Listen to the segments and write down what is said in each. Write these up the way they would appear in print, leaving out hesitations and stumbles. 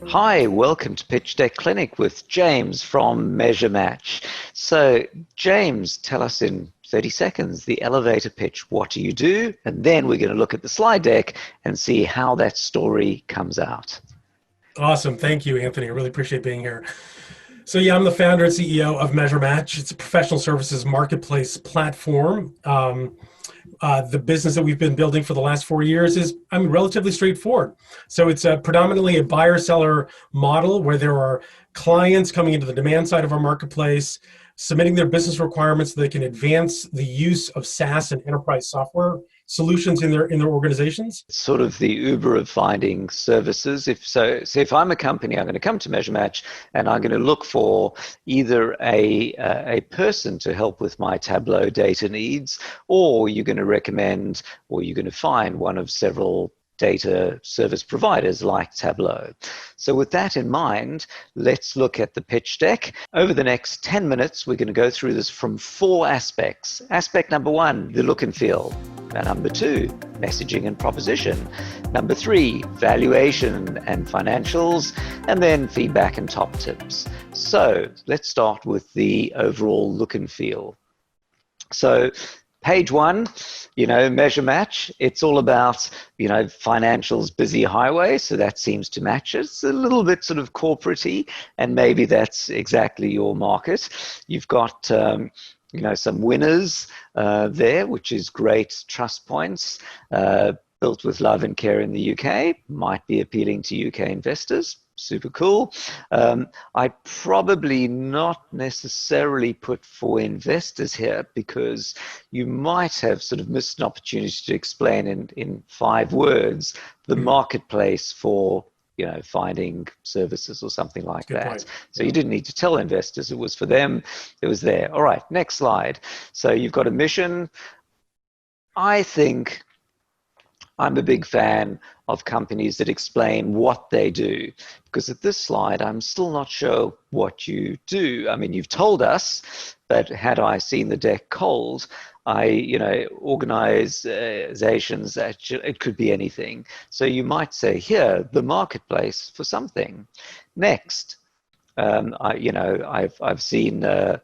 Hi, welcome to Pitch Deck Clinic with James from MeasureMatch. So, James, tell us in 30 seconds the elevator pitch. What do you do? And then we're going to look at the slide deck and see how that story comes out. Awesome. Thank you, Anthony. I really appreciate being here. So, yeah, I'm the founder and CEO of MeasureMatch. It's a professional services marketplace platform. The business that we've been building for the last 4 years is relatively straightforward. So it's predominantly a buyer-seller model where there are clients coming into the demand side of our marketplace, submitting their business requirements so they can advance the use of SaaS and enterprise software solutions in their organizations. Sort of the Uber of finding services. If I'm a company, I'm going to come to MeasureMatch and I'm going to look for either a person to help with my Tableau data needs, or you're going to recommend, or you're going to find one of several data service providers like Tableau. So with that in mind, let's look at the pitch deck. Over the next 10 minutes, we're going to go through this from 4 aspects. Aspect number 1, the look and feel. Number 2, messaging and proposition. Number 3, valuation and financials, and then feedback and top tips. So let's start with the overall look and feel. So page 1, MeasureMatch, it's all about, financials, busy highway. So that seems to match it. It's a little bit sort of corporate-y, and maybe that's exactly your market. You've got, some winners there, which is great trust points. Built with love and care in the UK, might be appealing to UK investors. Super cool. I'd probably not necessarily put for investors here, because you might have sort of missed an opportunity to explain in 5 words the marketplace for finding services or something like Good that. point. So you didn't need to tell investors. It was for them. It was there. All right, next slide. So you've got a mission. I think I'm a big fan of companies that explain what they do, because at this slide, I'm still not sure what you do. I mean, you've told us, but had I seen the deck cold, organizations, it could be anything. So you might say here, the marketplace for something. Next, I've seen the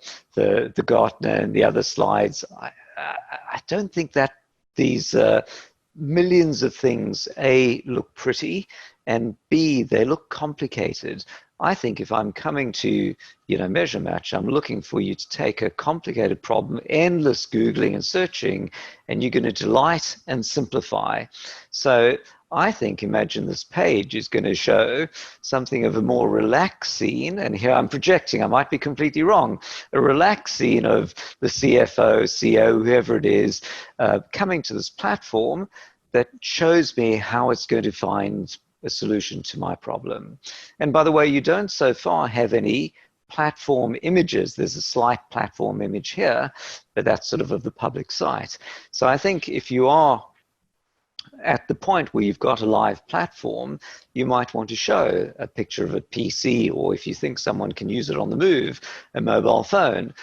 Gartner and the other slides. I don't think that these millions of things, A, look pretty, and B, they look complicated. I think if I'm coming to, MeasureMatch, I'm looking for you to take a complicated problem, endless Googling and searching, and you're going to delight and simplify. So I think, imagine this page is going to show something of a more relaxed scene, and here I'm projecting, I might be completely wrong, a relaxed scene of the CFO, CEO, whoever it is, coming to this platform that shows me how it's going to find a solution to my problem. And by the way, you don't so far have any platform images. There's a slight platform image here, but that's sort of the public site. So I think if you are at the point where you've got a live platform, you might want to show a picture of a PC, or if you think someone can use it on the move, a mobile phone.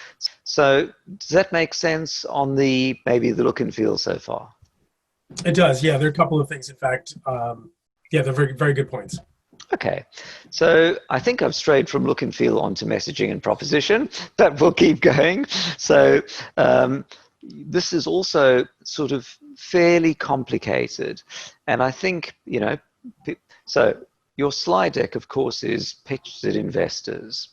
So does that make sense on maybe the look and feel so far? It does. Yeah, there are a couple of things. In fact, they're very, very good points. Okay, so I think I've strayed from look and feel onto messaging and proposition, but we'll keep going. So this is also sort of fairly complicated, and I think, so your slide deck, of course, is pitched at investors,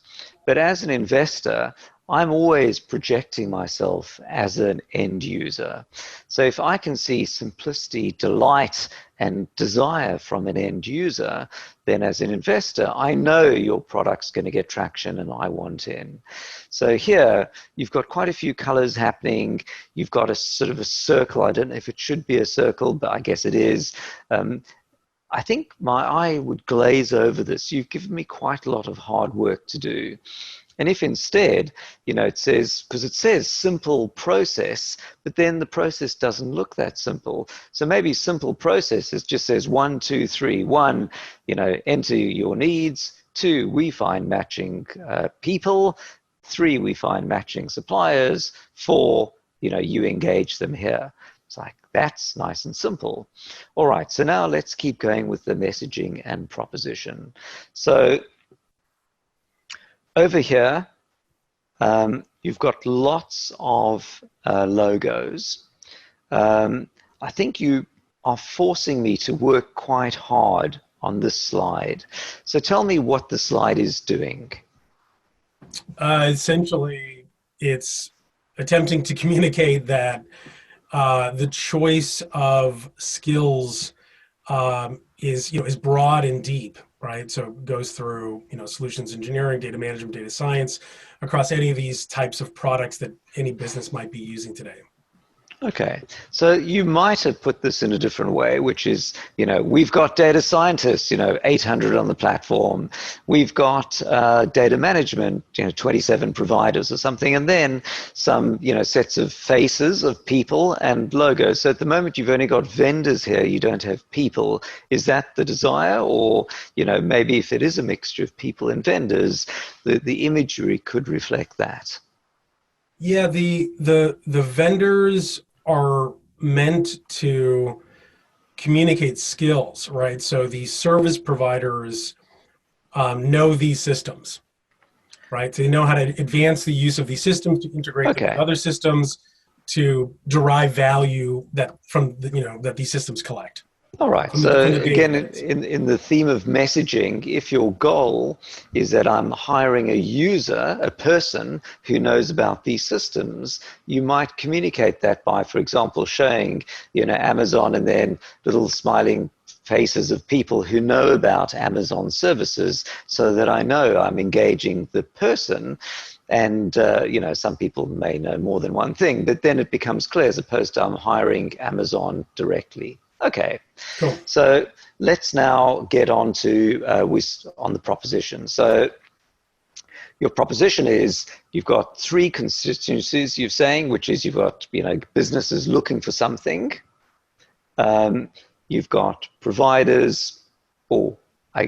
but as an investor, I'm always projecting myself as an end user. So if I can see simplicity, delight, and desire from an end user, then as an investor, I know your product's going to get traction and I want in. So here, you've got quite a few colors happening. You've got a sort of a circle. I don't know if it should be a circle, but I guess it is. I think my eye would glaze over this. You've given me quite a lot of hard work to do. And if instead, it says, because it says simple process, but then the process doesn't look that simple. So maybe simple process just says 1, 2, 3. 1, enter your needs. 2, we find matching people. 3, we find matching suppliers. 4, you engage them here. It's like, that's nice and simple. All right, so now let's keep going with the messaging and proposition. So over here, you've got lots of logos. I think you are forcing me to work quite hard on this slide. So tell me what the slide is doing. Essentially, it's attempting to communicate that the choice of skills is broad and deep, right? So it goes through solutions engineering, data management, data science, across any of these types of products that any business might be using today. Okay, so you might have put this in a different way, which is, we've got data scientists, 800 on the platform. We've got data management, 27 providers or something, and then some, sets of faces of people and logos. So at the moment, you've only got vendors here. You don't have people. Is that the desire? Or, maybe if it is a mixture of people and vendors, the imagery could reflect that. Yeah, the vendors are meant to communicate skills, right? So these service providers know these systems, right? They know how to advance the use of these systems, to integrate them with other systems, to derive value that that these systems collect. All right. So again, in the theme of messaging, if your goal is that I'm hiring a user, a person who knows about these systems, you might communicate that by, for example, showing, Amazon and then little smiling faces of people who know about Amazon services, so that I know I'm engaging the person. And, some people may know more than one thing, but then it becomes clear as opposed to I'm hiring Amazon directly. Okay, cool. So let's now get on to on the proposition. So your proposition is you've got three constituencies, you're saying, which is you've got businesses looking for something. You've got providers, or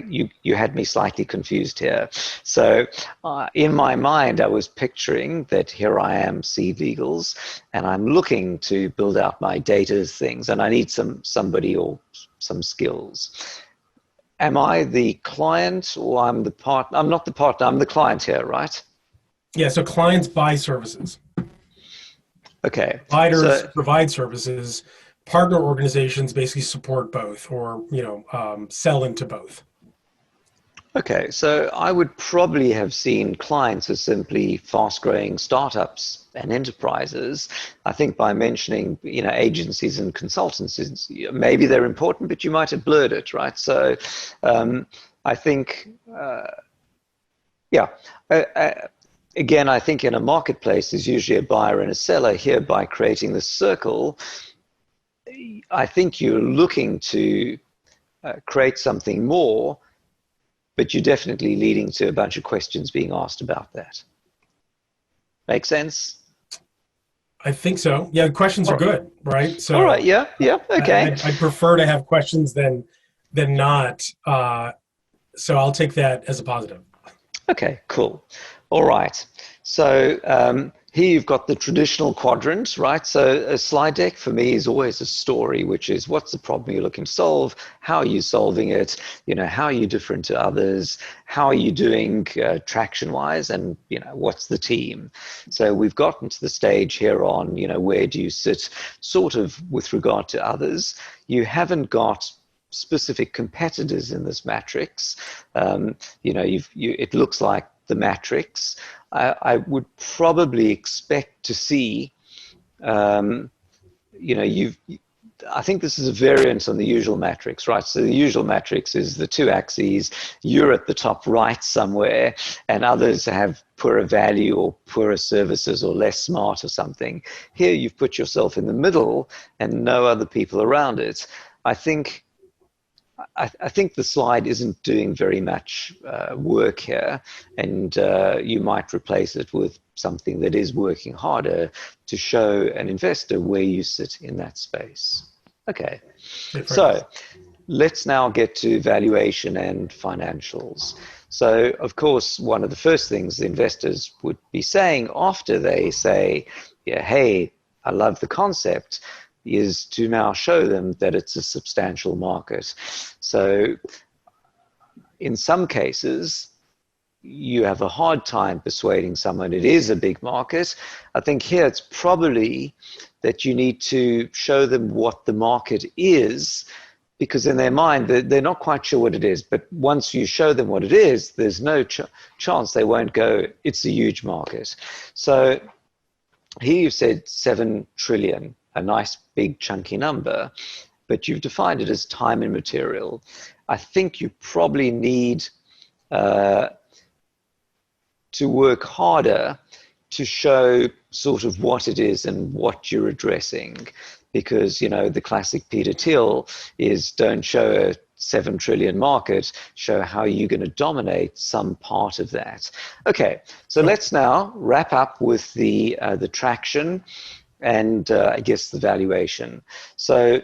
you had me slightly confused here. So in my mind, I was picturing that here I am, SeedLegals, and I'm looking to build out my data things, and I need somebody or some skills. Am I the client, or I'm the partner? I'm not the partner, I'm the client here, right? Yeah, so clients buy services. Okay. Providers provide services. Partner organizations basically support both, or sell into both. Okay, so I would probably have seen clients as simply fast-growing startups and enterprises. I think by mentioning, agencies and consultancies, maybe they're important, but you might have blurred it, right? So I think, again, I think in a marketplace, there's usually a buyer and a seller. Here, by creating the circle, I think you're looking to create something more, but you're definitely leading to a bunch of questions being asked about that. Make sense? I think so. Yeah, questions are good, right? So, all right, yeah, okay. I'd prefer to have questions than not. So I'll take that as a positive. Okay, cool. All right. So here you've got the traditional quadrant, right? So a slide deck for me is always a story, which is what's the problem you're looking to solve? How are you solving it? How are you different to others? How are you doing traction-wise? And, what's the team? So we've gotten to the stage here on, where do you sit sort of with regard to others? You haven't got specific competitors in this matrix. It looks like the matrix. I would probably expect to see, I think this is a variant on the usual matrix, right? So the usual matrix is the two axes. You're at the top right somewhere, and others have poorer value or poorer services or less smart or something. Here you've put yourself in the middle and no other people around it. I think the slide isn't doing very much work here, and you might replace it with something that is working harder to show an investor where you sit in that space. Okay, so let's now get to valuation and financials. So, of course, one of the first things the investors would be saying after they say, yeah, hey, I love the concept, is to now show them that it's a substantial market. So in some cases, you have a hard time persuading someone it is a big market. I think here it's probably that you need to show them what the market is, because in their mind, they're not quite sure what it is. But once you show them what it is, there's no chance they won't go, it's a huge market. So here you've said 7 trillion, a nice big chunky number, but you've defined it as time and material. I think you probably need to work harder to show sort of what it is and what you're addressing. Because, you know, the classic Peter Thiel is don't show a 7 trillion market, show how you're going to dominate some part of that. Okay, so let's now wrap up with the traction and I guess the valuation. So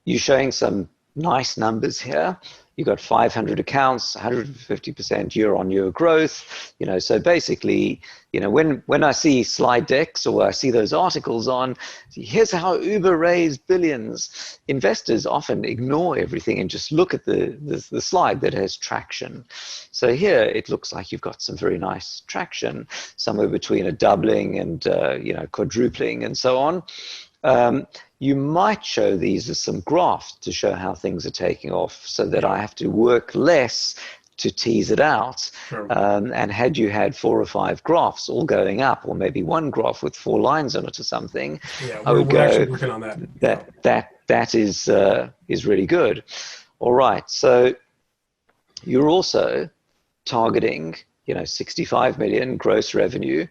you're showing some nice numbers here. You got 500 accounts, 150% year-on-year growth. You know, so basically, you know, when I see slide decks or I see those articles on, here's how Uber raised billions, investors often ignore everything and just look at the slide that has traction. So here it looks like you've got some very nice traction, somewhere between a doubling and you know, quadrupling and so on. You might show these as some graphs to show how things are taking off, so that I have to work less to tease it out. Sure. And had you had 4 or 5 graphs all going up, or maybe one graph with 4 lines on it or something, Yeah, I would we're go, actually working on that. That is really good. All right, so you're also targeting, you know, 65 million gross revenue.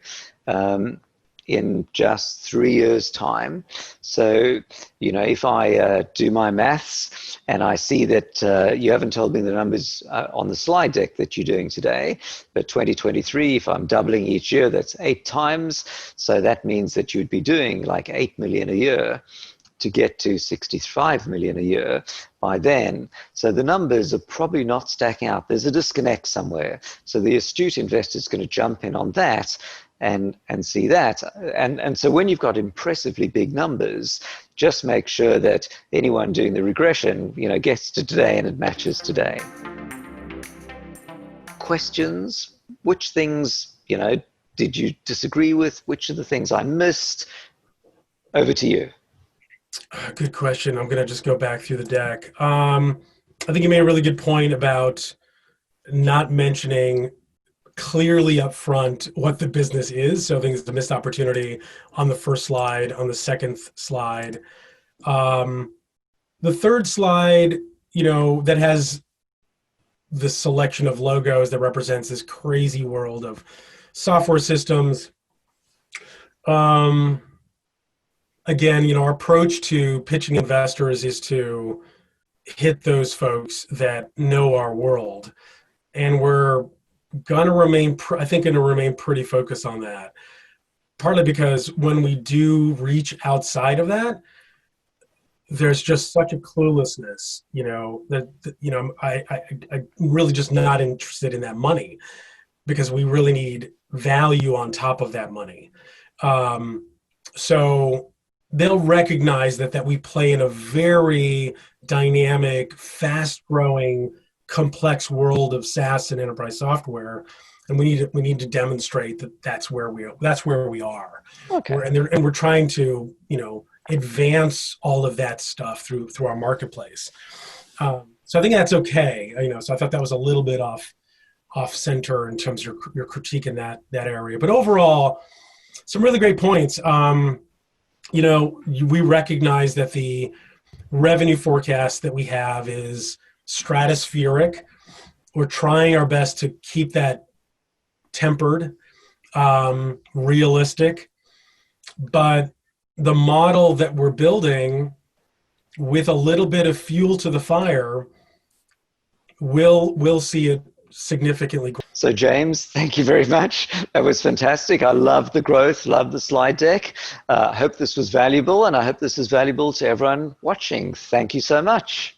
In just 3 years' time. So, you know, if I do my maths and I see that you haven't told me the numbers on the slide deck that you're doing today, but 2023, if I'm doubling each year, that's 8 times. So that means that you'd be doing like 8 million a year to get to 65 million a year by then. So the numbers are probably not stacking out. There's a disconnect somewhere. So the astute investor is going to jump in on that and see that. And so when you've got impressively big numbers, just make sure that anyone doing the regression, you know, gets to today and it matches today. Questions? Which things, you know, did you disagree with? Which are the things I missed? Over to you. Good question. I'm going to just go back through the deck. I think you made a really good point about not mentioning clearly up front what the business is. So I think it's a missed opportunity on the first slide, on the second slide. The third slide, you know, that has the selection of logos that represents this crazy world of software systems. Again, you know, our approach to pitching investors is to hit those folks that know our world. And we're going to remain, I think, going to remain pretty focused on that. Partly because when we do reach outside of that, there's just such a cluelessness, you know, that you know, I'm really just not interested in that money, because we really need value on top of that money. So they'll recognize that we play in a very dynamic, fast-growing, complex world of SaaS and enterprise software, and we need to demonstrate that that's where we are. Okay. And we're trying to, you know, advance all of that stuff through our marketplace. So I think that's okay. You know, so I thought that was a little bit off center in terms of your critique in that area. But overall, some really great points. You know, we recognize that the revenue forecast that we have is stratospheric. We're trying our best to keep that tempered, realistic, but the model that we're building with a little bit of fuel to the fire will see it significantly grow. So James, thank you very much. That was fantastic. I love the growth, love the slide deck. I hope this was valuable, and I hope this is valuable to everyone watching. Thank you so much.